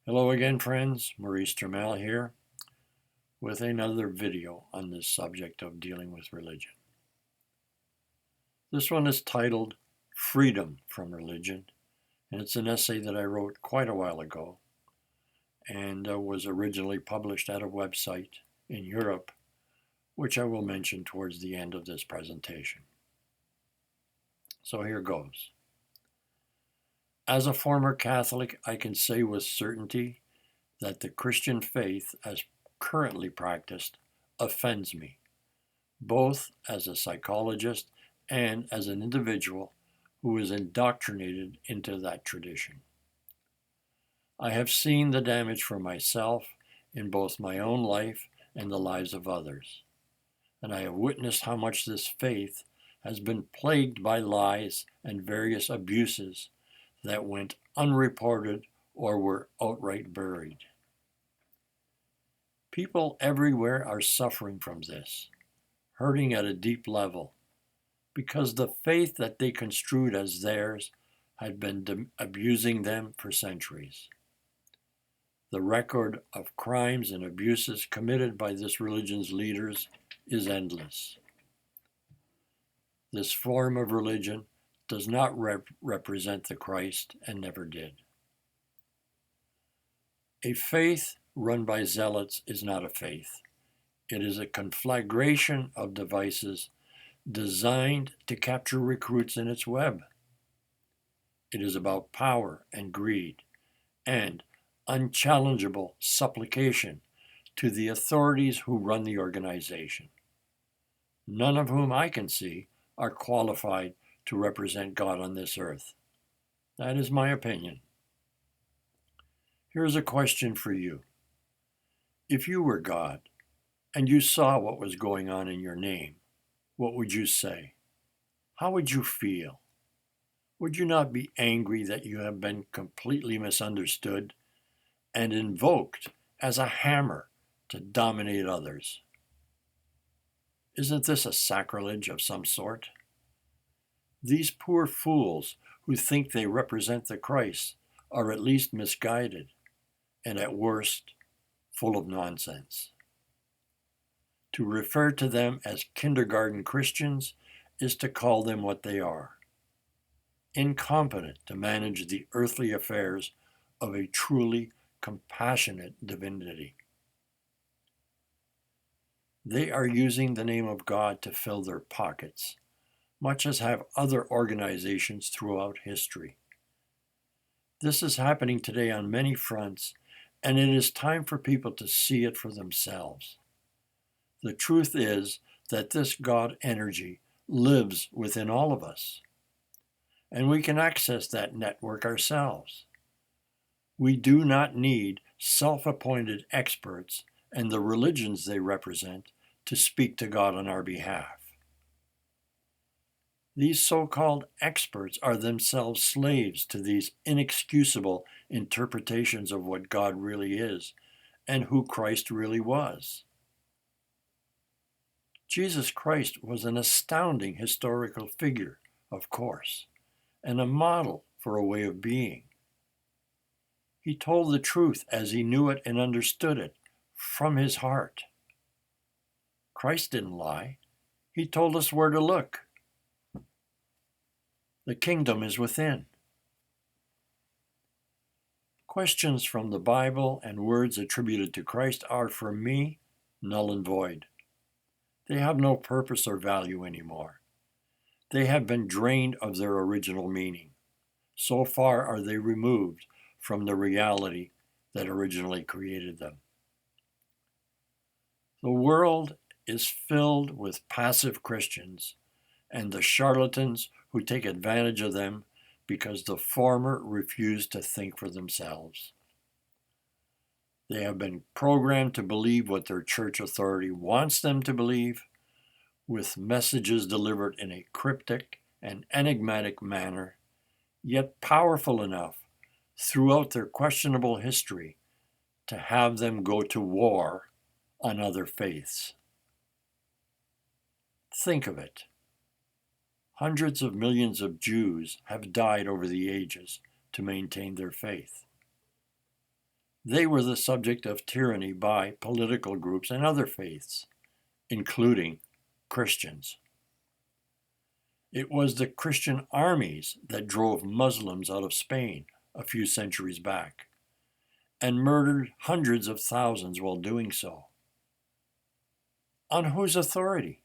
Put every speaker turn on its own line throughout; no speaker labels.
Hello again, friends. Maurice Trammell here with another video on this subject of dealing with religion. This one is titled Freedom from Religion, and it's an essay that I wrote quite a while ago and was originally published at a website in Europe, which I will mention towards the end of this presentation. So here goes. As a former Catholic, I can say with certainty that the Christian faith, as currently practiced, offends me, both as a psychologist and as an individual who is indoctrinated into that tradition. I have seen the damage for myself in both my own life and the lives of others, and I have witnessed how much this faith has been plagued by lies and various abuses that went unreported or were outright buried. People everywhere are suffering from this, hurting at a deep level, because the faith that they construed as theirs had been abusing them for centuries. The record of crimes and abuses committed by this religion's leaders is endless. This form of religion does not represent the Christ and never did. A faith run by zealots is not a faith. It is a conflagration of devices designed to capture recruits in its web. It is about power and greed and unchallengeable supplication to the authorities who run the organization, none of whom I can see are qualified to represent God on this earth. That is my opinion. Here's a question for you. If you were God and you saw what was going on in your name, what would you say? How would you feel? Would you not be angry that you have been completely misunderstood and invoked as a hammer to dominate others? Isn't this a sacrilege of some sort? These poor fools who think they represent the Christ are at least misguided and at worst full of nonsense. To refer to them as kindergarten Christians is to call them what they are: incompetent to manage the earthly affairs of a truly compassionate divinity. They are using the name of God to fill their pockets, much as have other organizations throughout history. This is happening today on many fronts, and it is time for people to see it for themselves. The truth is that this God energy lives within all of us, and we can access that network ourselves. We do not need self-appointed experts and the religions they represent to speak to God on our behalf. These so-called experts are themselves slaves to these inexcusable interpretations of what God really is and who Christ really was. Jesus Christ was an astounding historical figure, of course, and a model for a way of being. He told the truth as he knew it and understood it from his heart. Christ didn't lie. He told us where to look. The kingdom is within. Questions from the Bible and words attributed to Christ are, for me, null and void. They have no purpose or value anymore. They have been drained of their original meaning. So far are they removed from the reality that originally created them. The world is filled with passive Christians and the charlatans who take advantage of them because the former refuse to think for themselves. They have been programmed to believe what their church authority wants them to believe, with messages delivered in a cryptic and enigmatic manner, yet powerful enough throughout their questionable history to have them go to war on other faiths. Think of it. Hundreds of millions of Jews have died over the ages to maintain their faith. They were the subject of tyranny by political groups and other faiths, including Christians. It was the Christian armies that drove Muslims out of Spain a few centuries back and murdered hundreds of thousands while doing so. On whose authority?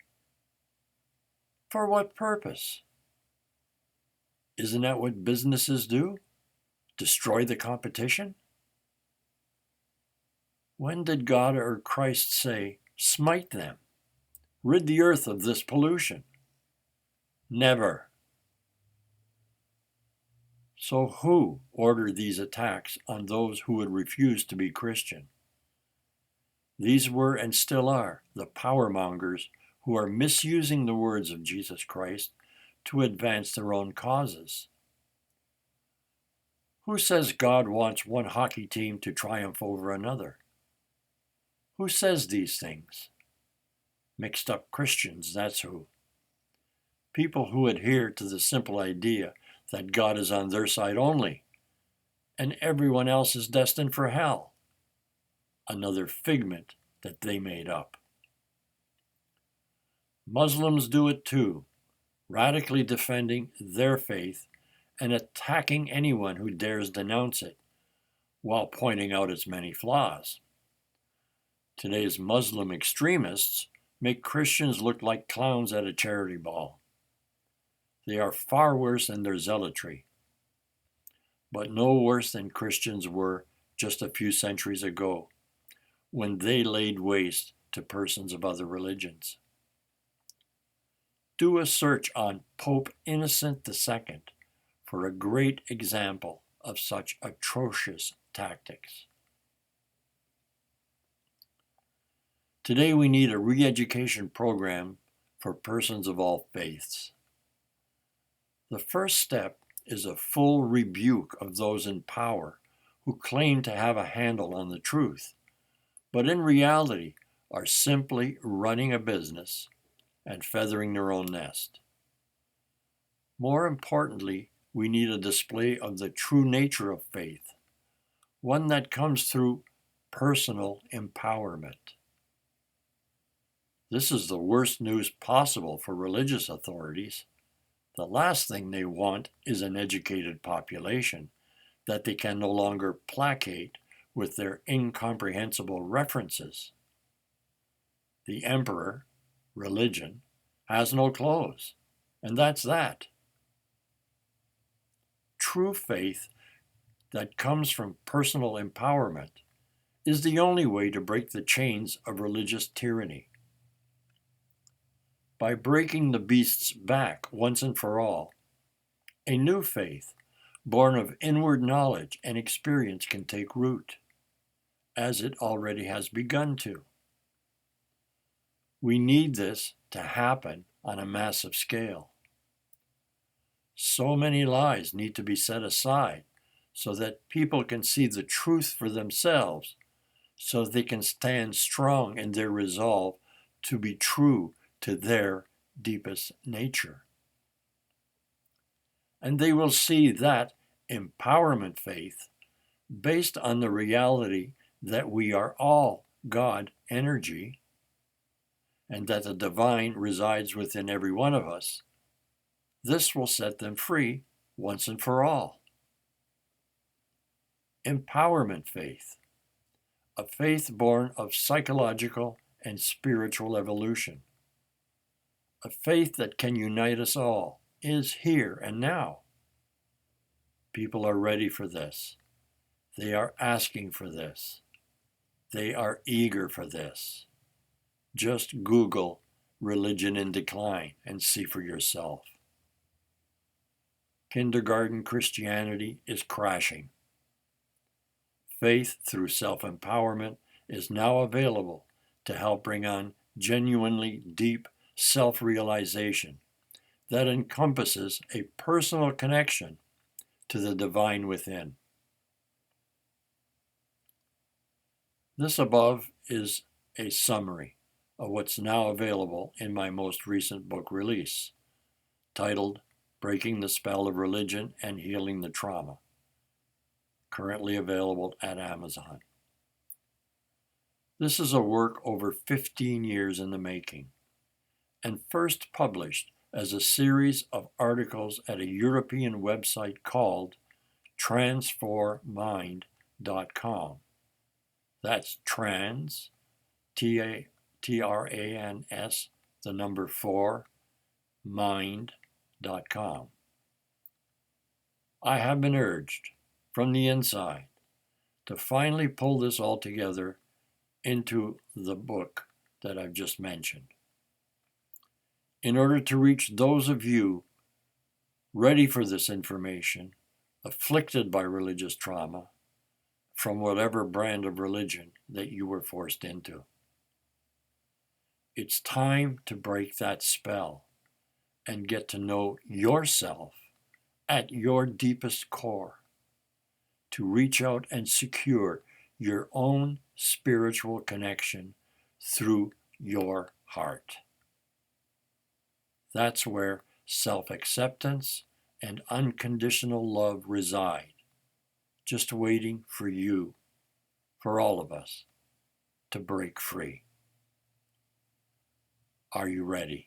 For what purpose? Isn't that what businesses do? Destroy the competition? When did God or Christ say, smite them, rid the earth of this pollution? Never. So who ordered these attacks on those who would refuse to be Christian? These were and still are the power mongers who are misusing the words of Jesus Christ to advance their own causes. Who says God wants one hockey team to triumph over another? Who says these things? Mixed up Christians, that's who. People who adhere to the simple idea that God is on their side only, and everyone else is destined for hell. Another figment that they made up. Muslims do it too, radically defending their faith and attacking anyone who dares denounce it, while pointing out its many flaws. Today's Muslim extremists make Christians look like clowns at a charity ball. They are far worse than their zealotry, but no worse than Christians were just a few centuries ago, when they laid waste to persons of other religions. Do a search on Pope Innocent II for a great example of such atrocious tactics. Today we need a re-education program for persons of all faiths. The first step is a full rebuke of those in power who claim to have a handle on the truth, but in reality are simply running a business and feathering their own nest. More importantly, we need a display of the true nature of faith, one that comes through personal empowerment. This is the worst news possible for religious authorities. The last thing they want is an educated population that they can no longer placate with their incomprehensible references. The emperor, religion, has no clothes, and that's that. True faith that comes from personal empowerment is the only way to break the chains of religious tyranny. By breaking the beast's back once and for all, a new faith, born of inward knowledge and experience, can take root, as it already has begun to. We need this to happen on a massive scale. So many lies need to be set aside so that people can see the truth for themselves, so they can stand strong in their resolve to be true to their deepest nature. And they will see that empowerment faith, based on the reality that we are all God energy, and that the divine resides within every one of us, this will set them free once and for all. Empowerment faith, a faith born of psychological and spiritual evolution, a faith that can unite us all, is here and now. People are ready for this. They are asking for this. They are eager for this. Just Google religion in decline and see for yourself. Kindergarten Christianity is crashing. Faith through self-empowerment is now available to help bring on genuinely deep self-realization that encompasses a personal connection to the divine within. This above is a summary of what's now available in my most recent book release, titled Breaking the Spell of Religion and Healing the Trauma, currently available at Amazon. This is a work over 15 years in the making, and first published as a series of articles at a European website called transformind.com. That's trans, Trans, the number 4, mind.com. I have been urged from the inside to finally pull this all together into the book that I've just mentioned. In order to reach those of you ready for this information, afflicted by religious trauma, from whatever brand of religion that you were forced into. It's time to break that spell and get to know yourself at your deepest core, to reach out and secure your own spiritual connection through your heart. That's where self-acceptance and unconditional love reside, just waiting for you, for all of us, to break free. Are you ready?